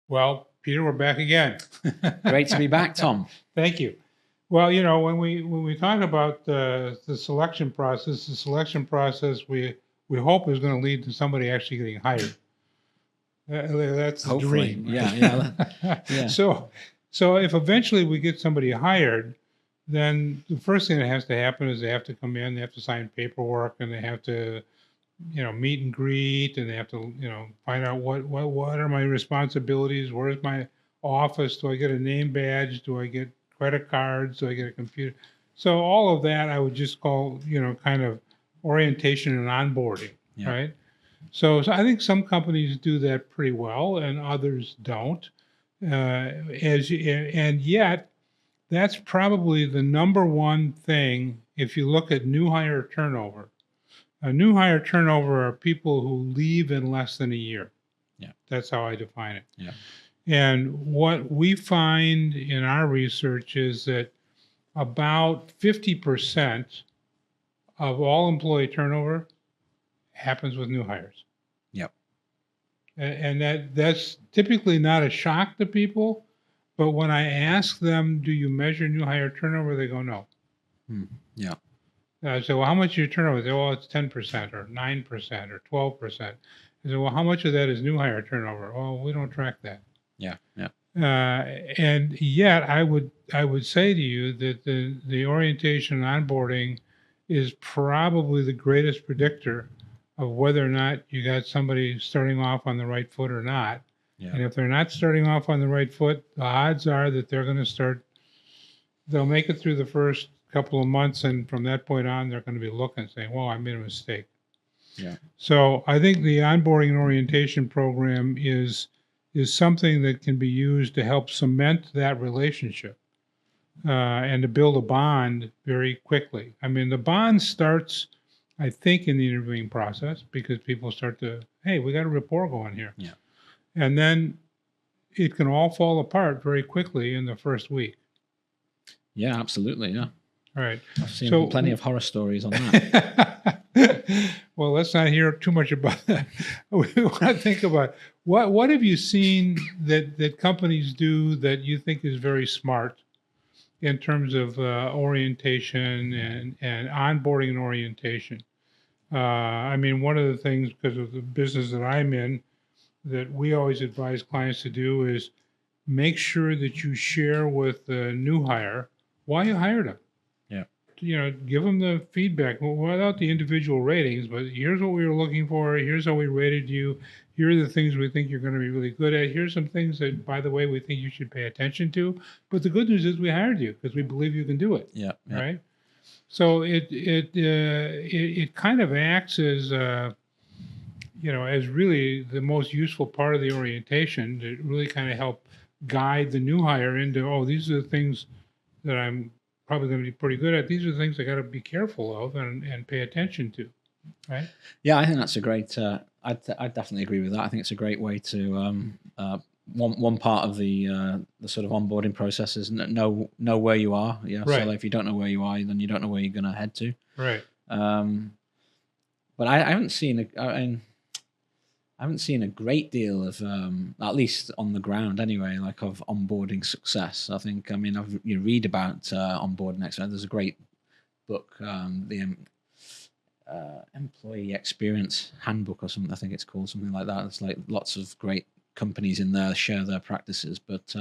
Well, Peter, we're back again. Great to be back, Tom. Thank you. Well, when we talk about the selection process, we hope is going to lead to somebody actually getting hired. That's the Hopefully, dream. yeah. So if eventually we get somebody hired, then the first thing that has to happen is they have to come in, they have to sign paperwork, and they have to meet and greet, and they have to, find out what are my responsibilities? Where's my office? Do I get a name badge? Do I get credit cards? Do I get a computer? So all of that I would just call, kind of orientation and onboarding, Yeah. right? So I think some companies do that pretty well, and others don't. And yet, that's probably the number one thing if you look at new hire turnover. A new hire turnover are people who leave in less than a year. Yeah. That's how I define it. Yeah. And what we find in our research is that about 50% of all employee turnover happens with new hires. Yep. And that's typically not a shock to people, but when I ask them, do you measure new hire turnover? They go, no. Yeah. I say, well, how much is your turnover? They say, well, it's 10% or 9% or 12%. I say, well, how much of that is new hire turnover? Well, we don't track that. Yeah. And yet I would say to you that the orientation and onboarding is probably the greatest predictor of whether or not you got somebody starting off on the right foot or not. Yeah. And if they're not starting off on the right foot, the odds are that they'll make it through the first couple of months, and from that point on, they're going to be looking and saying, well, I made a mistake. Yeah. So I think the onboarding and orientation program is something that can be used to help cement that relationship and to build a bond very quickly. I mean, the bond starts, I think, in the interviewing process because people start to, hey, we got a rapport going here. Yeah. And then it can all fall apart very quickly in the first week. Yeah, absolutely. Yeah. All right. I've seen plenty of horror stories on that. Well, let's not hear too much about that. We want to think about what have you seen that companies do that you think is very smart in terms of orientation and onboarding and orientation. I mean, one of the things, because of the business that I'm in, that we always advise clients to do is make sure that you share with the new hire why you hired them. Give them the feedback without the individual ratings, but here's what we were looking for. Here's how we rated you. Here are the things we think you're going to be really good at. Here's some things that, by the way, we think you should pay attention to. But the good news is we hired you because we believe you can do it. Yeah. Right. So it kind of acts as as really the most useful part of the orientation to really kind of help guide the new hire into, oh, these are the things that I'm probably going to be pretty good at. These are the things I got to be careful of and pay attention to, right? Yeah, I think that's a great. I definitely agree with that. I think it's a great way to one part of the sort of onboarding process is know where you are. Yeah, right. So if you don't know where you are, then you don't know where you're going to head to. Right. But I haven't seen I haven't seen a great deal of, at least on the ground anyway, like of onboarding success. I think, you read about onboarding expert. There's a great book, the Employee Experience Handbook or something. I think it's called something like that. It's like lots of great companies in there share their practices. But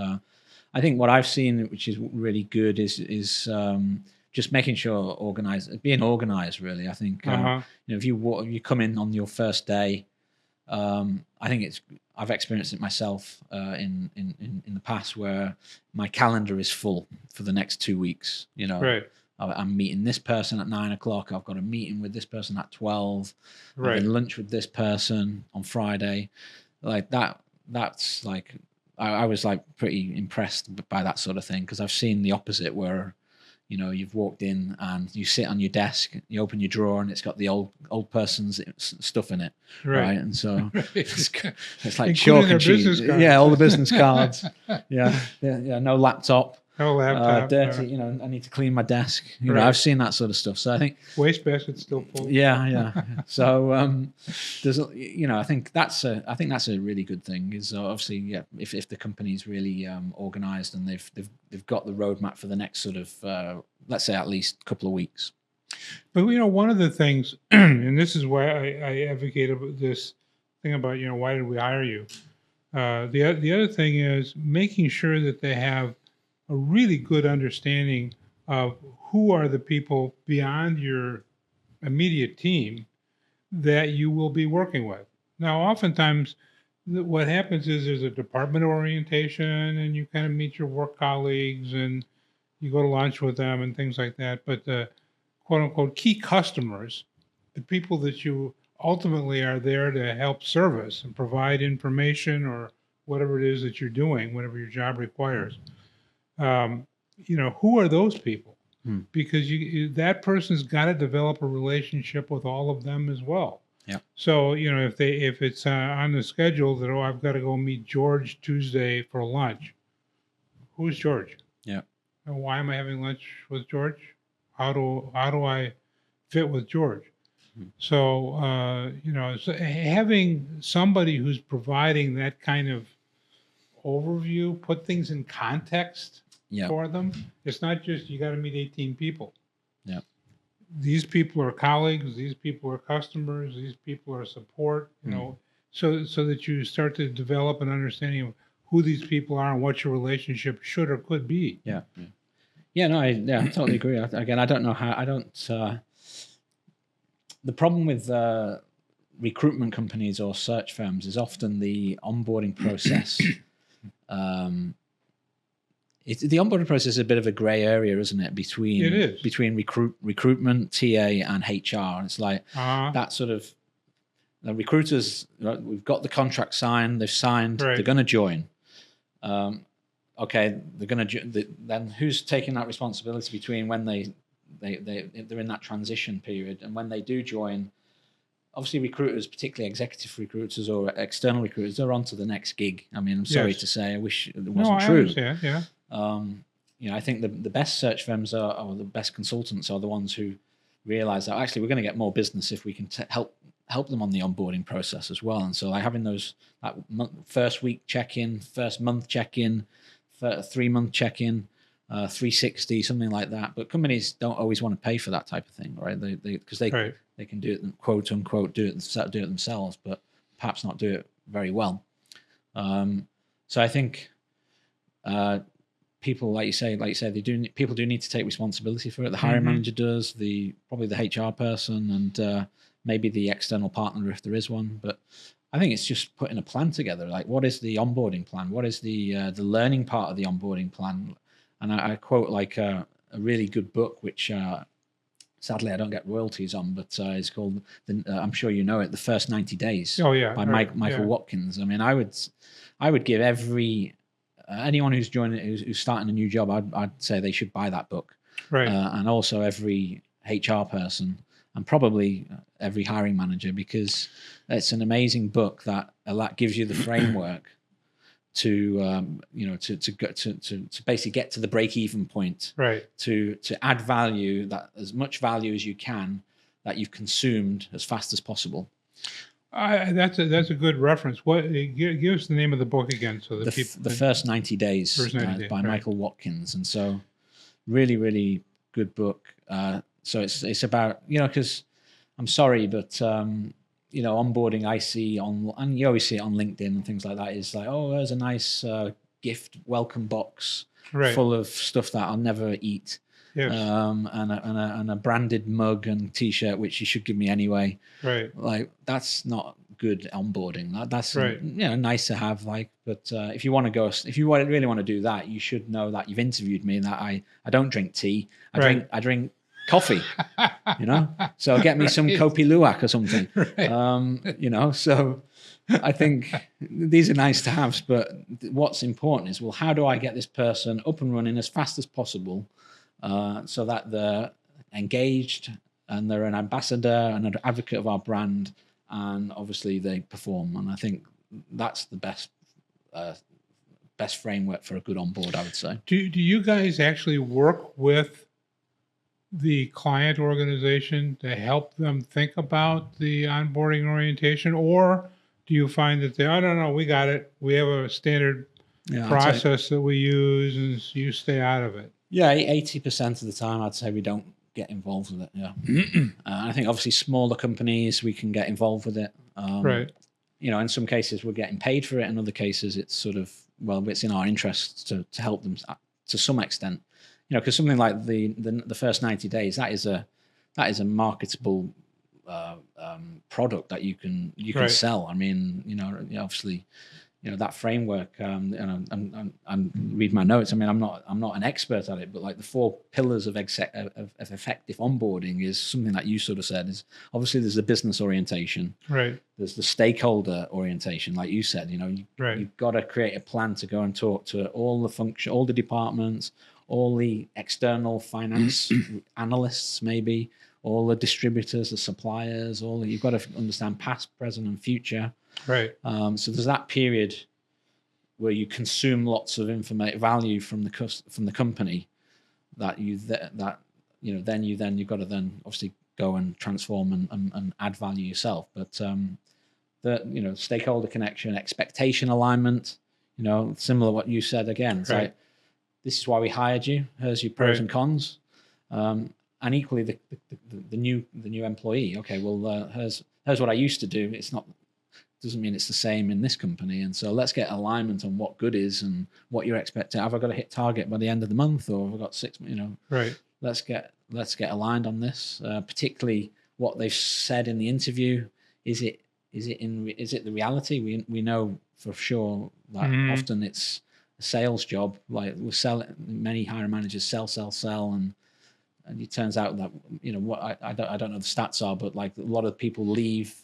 I think what I've seen, which is really good, is just making sure being organized. Really, I think if you come in on your first day. I think I've experienced it myself in the past where my calendar is full for the next 2 weeks. Right. I'm meeting this person at 9 o'clock. I've got a meeting with this person at 12. Right. I'm having lunch with this person on Friday. Like that. That's like I was like pretty impressed by that sort of thing because I've seen the opposite where. You've walked in and you sit on your desk, you open your drawer and it's got the old person's stuff in it. Right. And so it's like chalk and cheese. Yeah, all the business cards. Yeah. No laptop. No laptop. dirty. I need to clean my desk. Right. I've seen that sort of stuff. So I think Wastebasket still full. yeah. So there's I think that's a really good thing. Is obviously if the company's really organized and they've got the roadmap for the next sort of let's say at least couple of weeks. But one of the things, and this is why I advocate about this thing about why did we hire you? The other thing is making sure that they have a really good understanding of who are the people beyond your immediate team that you will be working with. Now, oftentimes, what happens is there's a department orientation, and you kind of meet your work colleagues, and you go to lunch with them and things like that. But the quote unquote key customers, the people that you ultimately are there to help service and provide information or whatever it is that you're doing, whatever your job requires. Who are those people? Because that person's got to develop a relationship with all of them as well. Yeah. So if it's on the schedule that I've got to go meet George Tuesday for lunch, who's George? Yeah. And why am I having lunch with George? How do I fit with George? So so having somebody who's providing that kind of overview, put things in context for them. It's not just you got to meet 18 people. Yeah. These people are colleagues. These people are customers. These people are support. So that you start to develop an understanding of who these people are and what your relationship should or could be. Yeah. No, I totally agree. Again, I don't know how. I don't. The problem with recruitment companies or search firms is often the onboarding process. The onboarding process is a bit of a grey area, isn't it? Between recruitment, TA, and HR. It's like that sort of the recruiters. Right, we've got the contract signed. They've signed. Right. They're going to join. Okay, they're going to. Then who's taking that responsibility between when they're in that transition period and when they do join? Obviously, recruiters, particularly executive recruiters or external recruiters, they're on to the next gig. I mean, I'm sorry to say, I wish it wasn't true. I understand, yeah. I think the best search firms or the best consultants are the ones who realize that actually we're going to get more business if we can help them on the onboarding process as well. And so like having that first week check-in, first month check-in, 3-month check-in, 360, something like that. But companies don't always want to pay for that type of thing, right? Because they can do it, quote unquote, do it themselves, but perhaps not do it very well. So I think people, like you say, people do need to take responsibility for it. The hiring manager does, probably the HR person, and maybe the external partner if there is one. But I think it's just putting a plan together. Like, what is the onboarding plan? What is the learning part of the onboarding plan? And I quote like a really good book, which sadly I don't get royalties on, but it's called, I'm sure you know it, The First 90 Days. Oh yeah, by Michael Watkins. I mean, I would give anyone who's who's starting a new job, I'd say they should buy that book. Right. And also every HR person and probably every hiring manager, because it's an amazing book that gives you the framework to basically get to the break-even point, right? To add value, that as much value as you can, that you've consumed as fast as possible. That's a good reference. Give us the name of the book again, so that the First 90 Days, by Michael Watkins, and so really, really good book. So it's about because I'm sorry, but onboarding I see and you always see it on LinkedIn and things like that, is like, oh, there's a nice gift welcome box full of stuff that I'll never eat. Yes. And a branded mug and T-shirt, which you should give me anyway. Right. Like, that's not good onboarding. That's right. Nice to have. Like, but if you really want to do that, you should know that you've interviewed me and that I don't drink tea. I drink coffee. So get me some Kopi Luwak or something. Right. So I think these are nice to haves, but what's important is, well, how do I get this person up and running as fast as possible? So that they're engaged and they're an ambassador and an advocate of our brand, and obviously they perform. And I think that's the best best framework for a good onboard, I would say. Do you guys actually work with the client organization to help them think about the onboarding orientation, or do you find that they, oh, no, we got it. We have a standard Yeah, process that we use, and you stay out of it? Yeah, 80% of the time, I'd say we don't get involved with it. Yeah, I think obviously smaller companies we can get involved with it. Right. You know, in some cases we're getting paid for it. In other cases, it's sort of it's in our interests to help them to some extent. You know, because something like the first 90 days, that is a marketable product that you can Right. sell. I mean, obviously, that framework. And read my notes. I mean, I'm not an expert at it, but like the 4 pillars of effective onboarding is something that you sort of said is obviously there's the business orientation. Right. There's the stakeholder orientation, like you said. Right. You've got to create a plan to go and talk to all the departments, all the external finance analysts, maybe all the distributors, the suppliers. You've got to understand past, present, and future. Right. So there's that period where you consume lots of value from the company that you've got to then obviously go and transform and add value yourself. But the stakeholder connection, expectation alignment, similar to what you said again. It's like, this is why we hired you. Here's your pros and cons. And equally the new employee. Okay, well here's what I used to do. Doesn't mean it's the same in this company. And so let's get alignment on what good is and what you're expecting. Have I got to hit target by the end of the month, or have I got 6? Right. Let's get aligned on this. Particularly what they've said in the interview. Is it the reality? We know for sure that often it's a sales job. Like many hiring managers sell, and it turns out that I don't know the stats are, but like a lot of people leave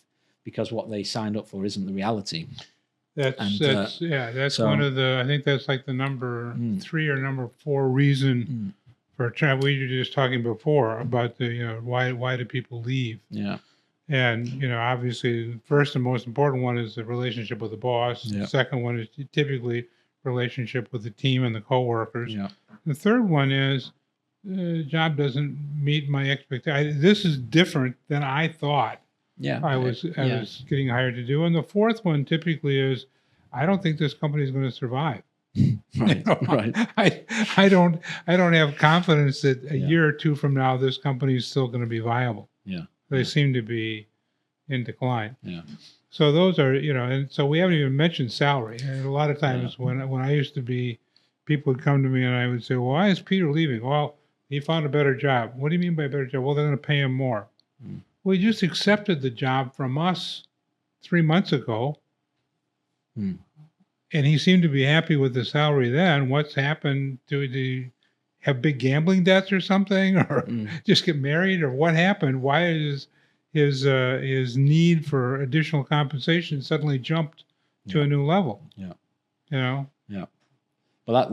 because what they signed up for isn't the reality. That's one of the, I think that's like the number 3 or number 4 reason for we were just talking before about the why do people leave? Yeah. And obviously, first and most important one is the relationship with the boss. Yeah. The second one is typically relationship with the team and the coworkers. Yeah. The third one is the job doesn't meet my expectations. This is different than I thought. Yeah, I was getting hired to do. And the fourth one typically is, I don't think this company is going to survive. Right. Right. I don't have confidence that a year or 2 from now this company is still going to be viable. Yeah. They seem to be in decline. Yeah. So those are, and so we haven't even mentioned salary. And a lot of times when I used to be, people would come to me and I would say, well, why is Peter leaving? Well, he found a better job. What do you mean by a better job? Well, they're going to pay him more. Well, he just accepted the job from us 3 months ago. And he seemed to be happy with the salary then. What's happened? Do he have big gambling debts or something, or just get married, or what happened? Why is his need for additional compensation suddenly jumped to a new level? Yeah. Yeah. But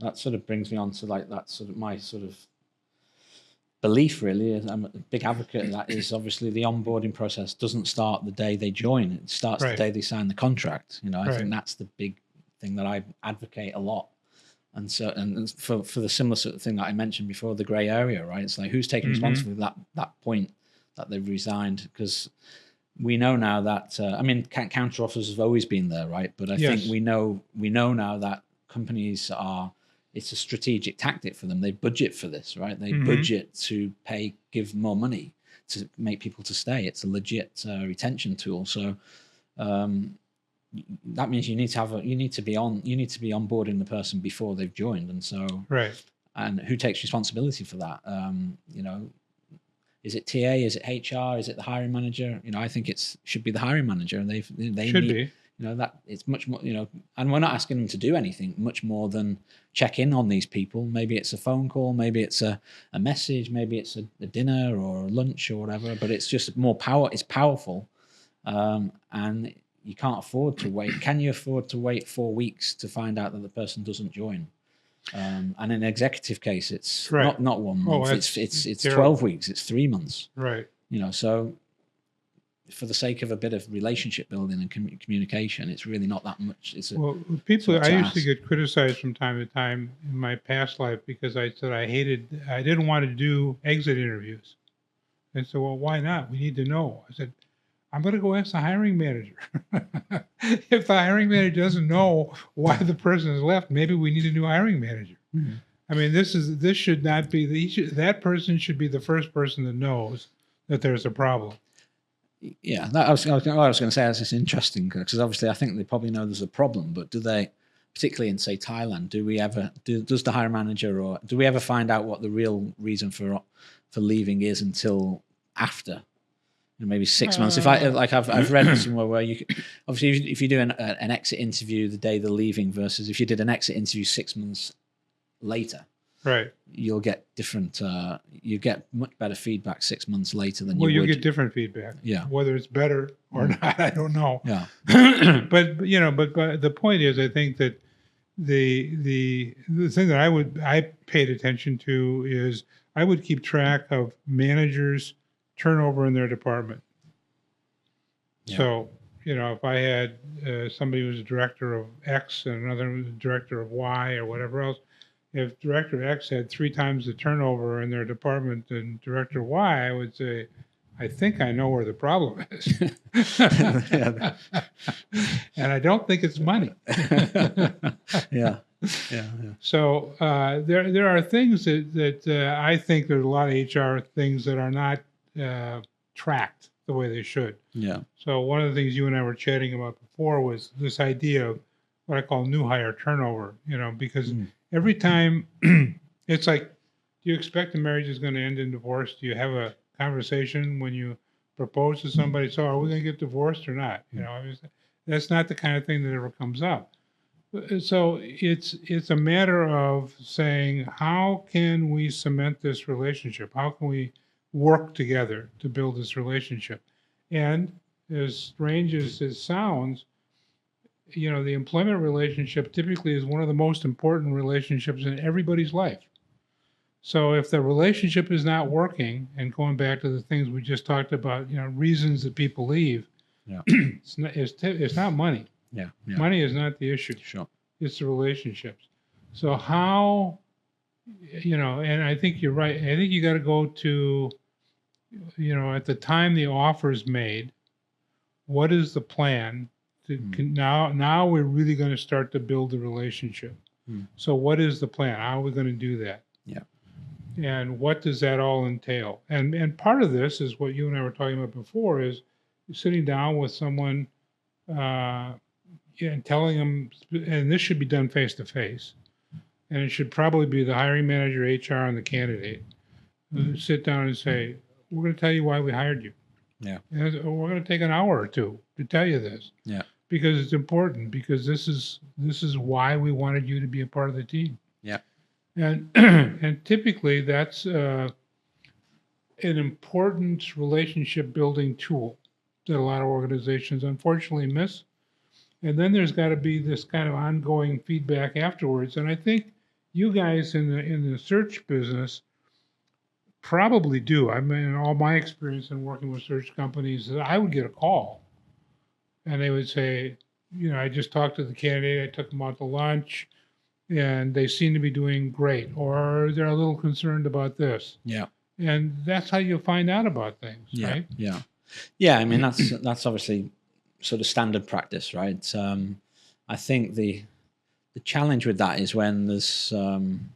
that sort of brings me on to like that sort of my sort of belief, really. I'm a big advocate of that. Is obviously the onboarding process doesn't start the day they join. It starts the day they sign the contract. I think that's the big thing that I advocate a lot. And so, and for the similar sort of thing that I mentioned before, the grey area, right? It's like, who's taking responsibility at that point that they've resigned? Because we know now that counter offers have always been there, right? But I think we know now that companies it's a strategic tactic for them. They budget for this, right? They budget to give more money to make people to stay. It's a legit retention tool. So that means you need to be onboarding the person before they've joined. And so, and who takes responsibility for that? Is it TA? Is it HR? Is it the hiring manager? I think should be the hiring manager, and they should be. That it's much more, and we're not asking them to do anything much more than check in on these people. Maybe it's a phone call, maybe it's a message, maybe it's a dinner or a lunch or whatever, but it's just it's powerful. And you can't afford to wait. Can you afford to wait 4 weeks to find out that the person doesn't join? And in an executive case, it's not 1 month. It's 12 weeks. It's 3 months. Right. So for the sake of a bit of relationship building and communication, it's really not that much. Well, people, much I to used to ask. get criticized from time to time in my past life because I said I didn't want to do exit interviews. And so, well, why not? We need to know. I said, I'm going to go ask the hiring manager. If the hiring manager doesn't know why the person has left, maybe we need a new hiring manager. Mhm. I mean, this should not be that person should be the first person that knows that there's a problem. Yeah, that, I was going to say that's interesting because obviously I think they probably know there's a problem, but do they, particularly in say Thailand, does the hiring manager or do we ever find out what the real reason for leaving is until after? Maybe 6 months. If I've read somewhere where you obviously if you do an exit interview the day they're leaving versus if you did an exit interview 6 months later, Right. you'll get different. You get much better feedback 6 months later than Well, you would. get different feedback. Yeah. Whether it's better or not, I don't know. Yeah. But the point is, I think that the thing that I paid attention to is I would keep track of managers' turnover in their department. Yeah. So, if I had somebody who was a director of X and another was a director of Y or whatever else, if director X had 3 times the turnover in their department than director Y, I would say, I think I know where the problem is. And I don't think it's money. Yeah. So there are things that I think there's a lot of HR things that are not tracked the way they should. Yeah. So one of the things you and I were chatting about before was this idea of what I call new hire turnover, because every time it's like, do you expect a marriage is going to end in divorce? Do you have a conversation when you propose to somebody? So are we going to get divorced or not? I mean, that's not the kind of thing that ever comes up. So it's a matter of saying, how can we cement this relationship? How can we work together to build this relationship? And as strange as it sounds, the employment relationship typically is one of the most important relationships in everybody's life. So if the relationship is not working, and going back to the things we just talked about, reasons that people leave, Yeah. it's not money. Yeah. Money is not the issue. Sure. It's the relationships. So how, and I think you're right. I think you got to go to, at the time the offer is made, what is the plan? Now we're really going to start to build the relationship. So what is the plan? How are we going to do that? Yeah. And what does that all entail? And part of this is what you and I were talking about before, is sitting down with someone and telling them, and this should be done face to face, and it should probably be the hiring manager, HR, and the candidate sit down and say, we're going to tell you why we hired you. Yeah. And we're going to take an hour or two to tell you this. Yeah. Because it's important, because this is why we wanted you to be a part of the team. Yeah. And and typically that's an important relationship building tool that a lot of organizations unfortunately miss. And then there's got to be this kind of ongoing feedback afterwards. And I think you guys in the search business probably do. I mean, in all my experience in working with search companies, I would get a call and they would say, I just talked to the candidate, I took them out to lunch, and they seem to be doing great, or they're a little concerned about this. Yeah. And that's how you find out about things, Yeah. right? Yeah. Yeah. I mean, that's obviously sort of standard practice, right? I think the challenge with that is when there's, when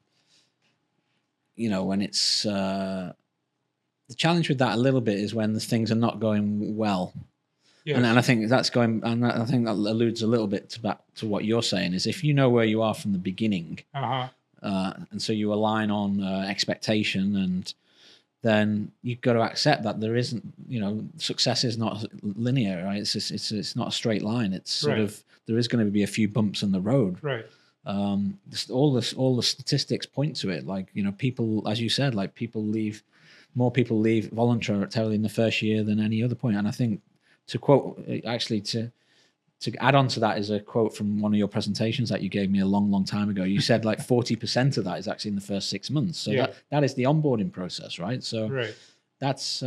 it's, the challenge with that a little bit is when the things are not going well. Yes. And I think I think that alludes a little bit back to what you're saying, is if you know where you are from the beginning, and so you align on expectation, and then you've got to accept that there isn't, success is not linear, right? It's not a straight line. It's sort of, there is going to be a few bumps in the road. Right. All the statistics point to it. Like, people, as you said, like more people leave voluntarily in the first year than any other point. And I think, to quote, actually, to add on to that is a quote from one of your presentations that you gave me a long, long time ago. You said like 40% of that is actually in the first 6 months. So that is the onboarding process, right? So that's,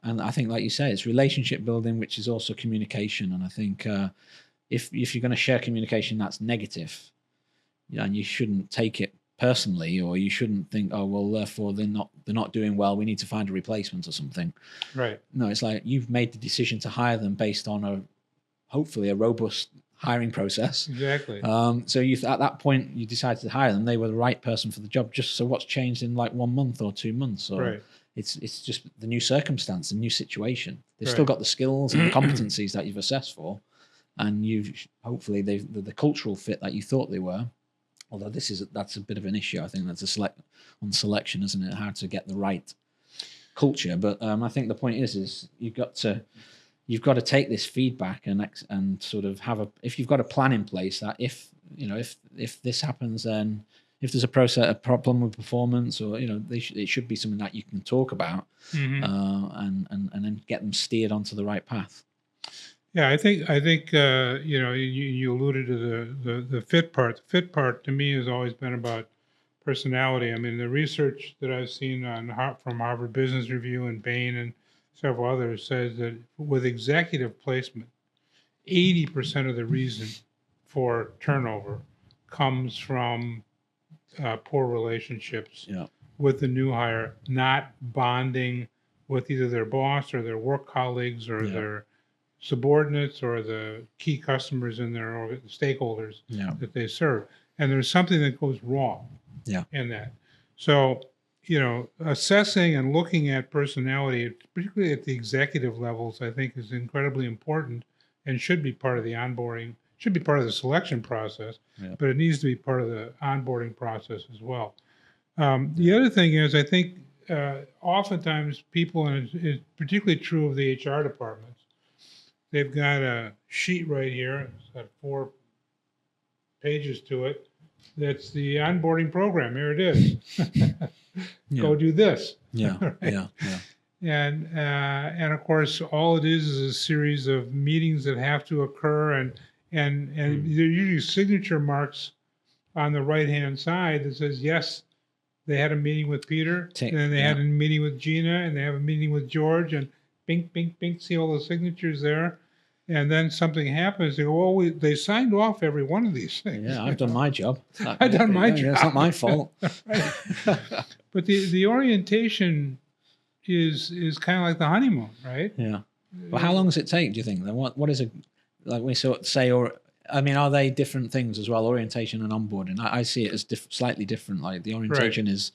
And I think, like you say, it's relationship building, which is also communication. And I think if you're going to share communication that's negative, and you shouldn't take it personally, or you shouldn't think, oh well, therefore they're not doing well, we need to find a replacement or something. Right. No, it's like you've made the decision to hire them based on hopefully a robust hiring process. Exactly. So at that point you decided to hire them. They were the right person for the job. Just so what's changed in like 1 month or 2 months? Or Right. It's just the new circumstance, the new situation. They've Right. still got the skills and the competencies that you've assessed for, and you've hopefully the cultural fit that you thought they were. Although that's a bit of an issue. I think that's on selection, isn't it? How to get the right culture. But I think the point is you've got to take this feedback and sort of if you've got a plan in place that if this happens, then if there's a problem with performance, or it should be something that you can talk about, and then get them steered onto the right path. Yeah, I think you alluded to the fit part. The fit part to me has always been about personality. I mean, the research that I've seen from Harvard Business Review and Bain and several others says that with executive placement, 80% of the reason for turnover comes from poor relationships with the new hire, not bonding with either their boss or their work colleagues or their subordinates or the key customers in their stakeholders that they serve. And there's something that goes wrong in that. So, assessing and looking at personality, particularly at the executive levels, I think is incredibly important and should be part of the onboarding, should be part of the selection process, but it needs to be part of the onboarding process as well. The other thing is, I think oftentimes people, and it's particularly true of the HR departments, they've got a sheet right here. It's got 4 pages to it. That's the onboarding program. Here it is. Go do this. Right? And of course, all it is a series of meetings that have to occur, and there are usually signature marks on the right-hand side that says, yes, they had a meeting with Peter, and then they had a meeting with Gina, and they have a meeting with George, and bink, bink, bink, see all the signatures there. And then something happens. They go, well, they signed off every one of these things. Yeah, I've done my job. I've done my job. It's not my fault. But the orientation is kind of like the honeymoon, right? Yeah. Well, how long does it take, do you think? Then what is we sort of say, or I mean, are they different things as well? Orientation and onboarding. I see it as slightly different. Like the orientation is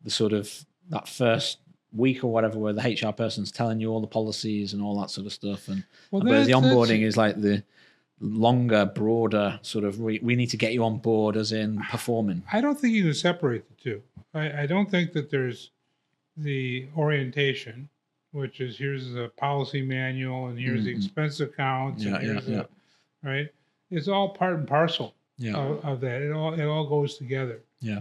the sort of that first week or whatever, where the HR person's telling you all the policies and all that sort of stuff, and whereas the onboarding is like the longer, broader sort of we need to get you on board, as in performing. I don't think you can separate the two. I don't think that there's the orientation, which is here's the policy manual and here's the expense accounts and here's right. It's all part and parcel of that. It all goes together. Yeah.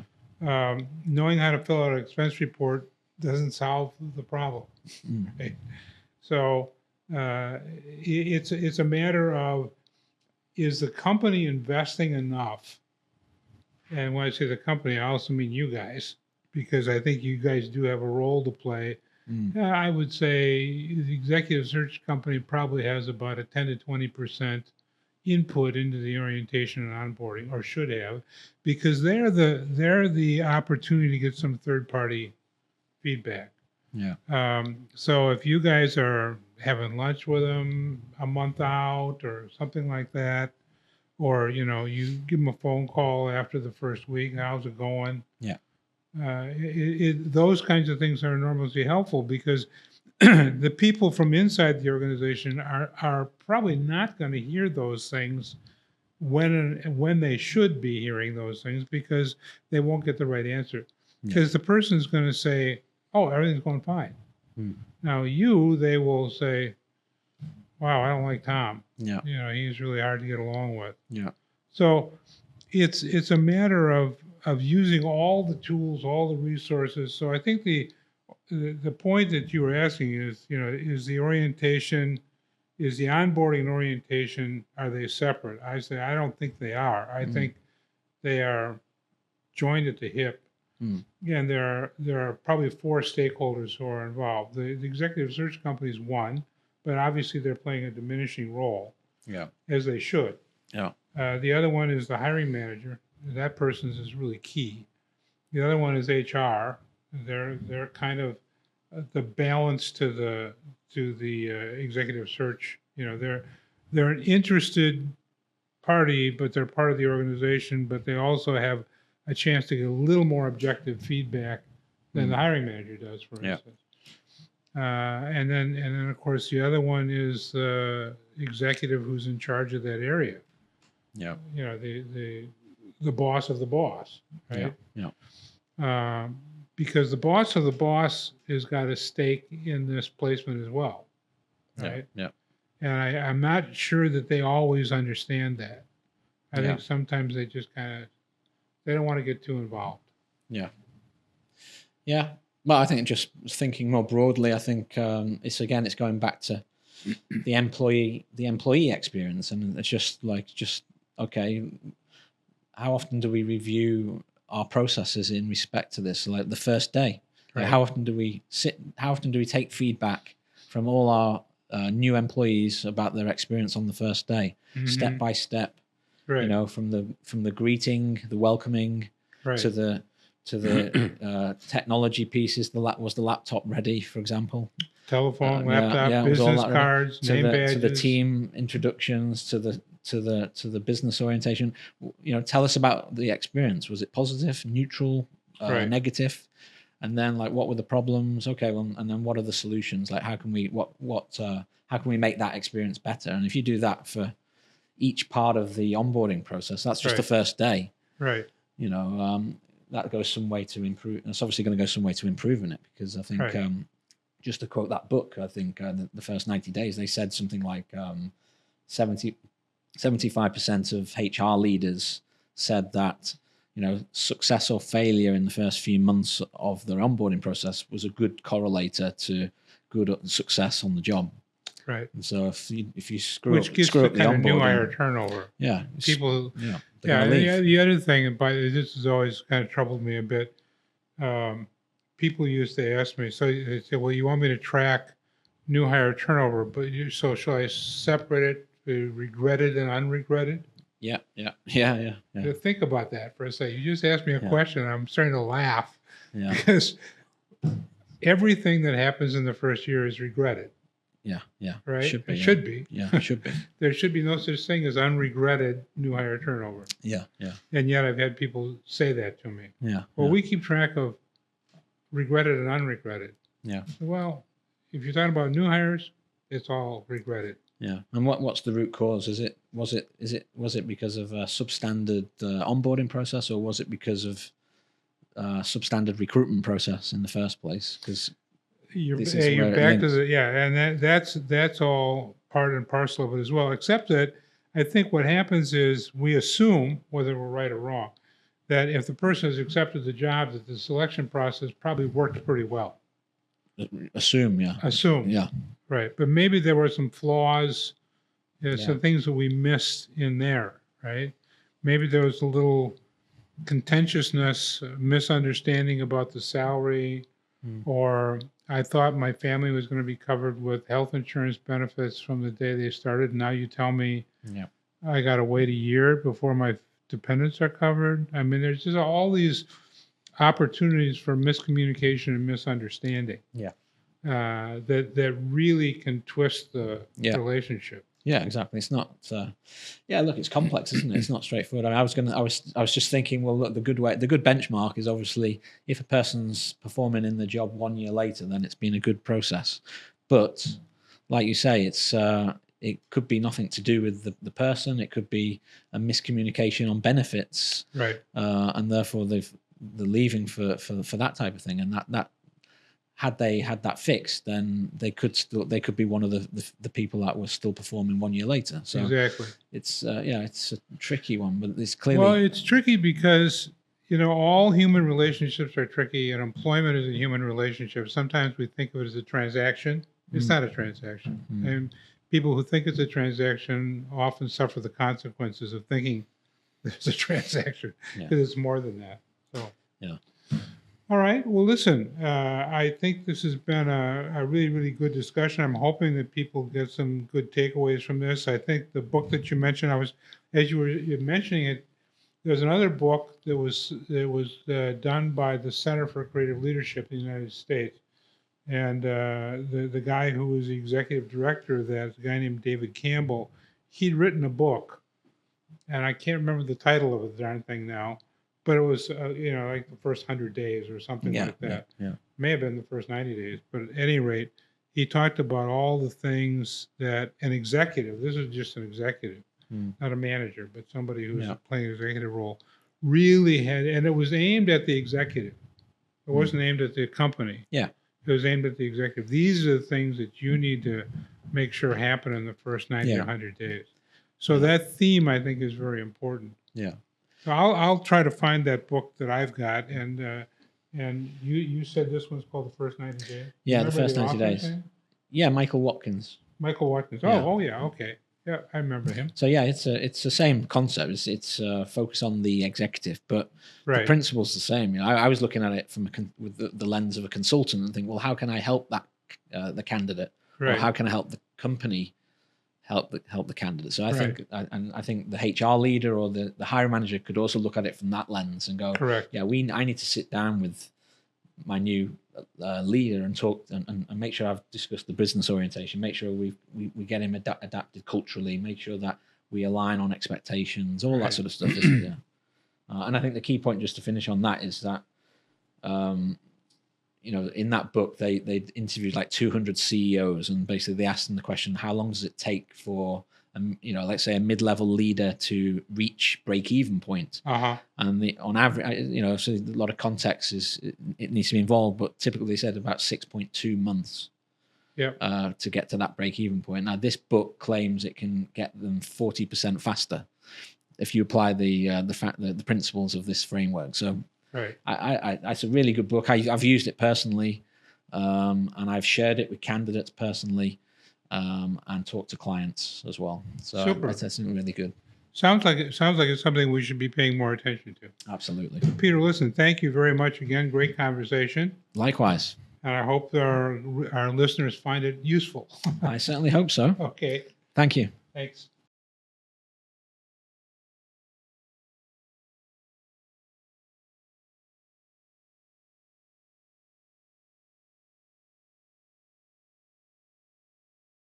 Knowing how to fill out an expense report doesn't solve the problem. Right? So it's a matter of, is the company investing enough? And when I say the company, I also mean you guys, because I think you guys do have a role to play. I would say the executive search company probably has about a 10 to 20% input into the orientation and onboarding, or should have, because they're the opportunity to get some third-party feedback. So if you guys are having lunch with them a month out or something like that, or you give them a phone call after the first week, how's it going? Those kinds of things are enormously helpful, because the people from inside the organization are probably not going to hear those things when they should be hearing those things, because they won't get the right answer. Because the person is going to say, oh, everything's going fine. Now they will say, wow, I don't like Tom. He's really hard to get along with. So it's a matter of using all the tools, all the resources. So I think the point that you were asking is, is the orientation, is the onboarding and orientation, are they separate? I say, I don't think they are. I think they are joined at the hip. Again, there are probably four stakeholders who are involved. The executive search company is one, but obviously they're playing a diminishing role, Yeah. as they should. Yeah. The other one is the hiring manager. That person is really key. The other one is HR. They're kind of the balance to the executive search. They're an interested party, but they're part of the organization. But they also have a chance to get a little more objective feedback than the hiring manager does, for Yeah. instance. And then of course the other one is the executive who's in charge of that area. Yeah. The boss of the boss, right? Yeah. Because the boss of the boss has got a stake in this placement as well, Yeah. right? Yeah. And I'm not sure that they always understand that. I Yeah. think sometimes they just they don't want to get too involved. Yeah. Yeah. Well, I think just thinking more broadly, I think it's going back to the employee experience, and it's just okay. How often do we review our processes in respect to this? Like the first day, Right. how often do we sit? How often do we take feedback from all our new employees about their experience on the first day, step by step? Right. From the greeting, the welcoming, Right. to the technology pieces. Was the laptop ready, for example? Telephone, laptop, was all business that ready? cards, name badges. To the team introductions, to the business orientation. Tell us about the experience. Was it positive, neutral, Right. negative? And then what were the problems? Okay, well, and then what are the solutions? Like how can we how can we make that experience better? And if you do that for each part of the onboarding process, that's just the first day. Right. That goes some way to improve. It's obviously going to go some way to improving it, because I think, Right. just to quote that book, I think the first 90 days, they said something like 75% of HR leaders said that, success or failure in the first few months of their onboarding process was a good correlator to good success on the job. Right. And so if you screw Which up, gets screw to up the kind of new onboarding, hire turnover. yeah, People. they're Yeah. gonna leave. The other thing, and this has always kind of troubled me a bit. People used to ask me, so they say, "Well, you want me to track new hire turnover, but so shall I separate it, regretted and unregretted?" Yeah. Think about that for a second. You just asked me a question. I'm starting to laugh Yeah. because everything that happens in the first year is regretted. Yeah. Right? Should be. It should be. Yeah, it should be. There should be no such thing as unregretted new hire turnover. Yeah. And yet I've had people say that to me. Yeah. Well, we keep track of regretted and unregretted. Yeah. Well, if you're talking about new hires, it's all regretted. Yeah. And what's the root cause? Was it because of a substandard onboarding process, or was it because of substandard recruitment process in the first place? Because You're back to and that's all part and parcel of it as well. Except that I think what happens is we assume, whether we're right or wrong, that if the person has accepted the job, that the selection process probably worked pretty well. Assume, yeah, right. But maybe there were some flaws, some things that we missed in there, right? Maybe there was a little contentiousness, misunderstanding about the salary, or I thought my family was going to be covered with health insurance benefits from the day they started. Now you tell me I got to wait a year before my dependents are covered. I mean, there's just all these opportunities for miscommunication and misunderstanding. That really can twist the relationship. Yeah, exactly. It's not. Look, it's complex, isn't it? It's not straightforward. I was just thinking. Well, look, the good benchmark is obviously if a person's performing in the job 1 year later, then it's been a good process. But like you say, it could be nothing to do with the person. It could be a miscommunication on benefits, right? And therefore they're leaving for that type of thing. And that had they had that fixed, then they could be one of the people that were still performing 1 year later. So exactly, it's it's a tricky one, but it's clearly it's tricky because all human relationships are tricky, and employment is a human relationship. Sometimes we think of it as a transaction. It's not a transaction, and people who think it's a transaction often suffer the consequences of thinking there's a transaction because it's more than that. So All right. Well, listen, I think this has been a really, really good discussion. I'm hoping that people get some good takeaways from this. I think the book that you mentioned, as you were mentioning it, there's another book that was done by the Center for Creative Leadership in the United States. And the guy who was the executive director of that, a guy named David Campbell, he'd written a book, and I can't remember the title of the darn thing now, but it was like the first 100 days or something Yeah, like yeah, that. yeah. May have been the first 90 days, but at any rate, he talked about all the things that an executive, this is just an executive, Mm. not a manager, but somebody who's Yeah. playing an executive role, really had, and it was aimed at the executive. It wasn't aimed at the company. Yeah. It was aimed at the executive. These are the things that you need to make sure happen in the first 90 Yeah. to 100 days. So Yeah. that theme, I think, is very important. Yeah. So I'll try to find that book that I've got, and you said this one's called The First 90 Days. Yeah, The Remember First 90 author's Days. name? Yeah, Michael Watkins. Michael Watkins. Yeah. Oh yeah, okay. Yeah, I remember him. So yeah, it's the same concept. It's focus on the executive, but the Right. principle's the same. I was looking at it from with the lens of a consultant and think, well, how can I help that the candidate, or Right. how can I help the company help the candidate? So I Right. think, and I think the HR leader or the hiring manager could also look at it from that lens and go, Correct. yeah, I need to sit down with my new leader and talk and make sure I've discussed the business orientation, make sure we get him adapted culturally, make sure that we align on expectations, all Right. that sort of stuff. Isn't it? And I think the key point, just to finish on that, is that in that book they interviewed like 200 CEOs, and basically they asked them the question, how long does it take for let's say a mid-level leader to reach break-even point? Uh-huh. And on average, so a lot of context it needs to be involved, but typically they said about 6.2 months. Yep. To get to that break-even point. Now, this book claims it can get them 40% faster if you apply the principles of this framework. So, Right. It's a really good book. I've used it personally, and I've shared it with candidates personally, and talked to clients as well. So Super. that's really good. Sounds like it's something we should be paying more attention to. Absolutely. Peter, listen, thank you very much again. Great conversation. Likewise. And I hope our listeners find it useful. I certainly hope so. Okay. Thank you. Thanks.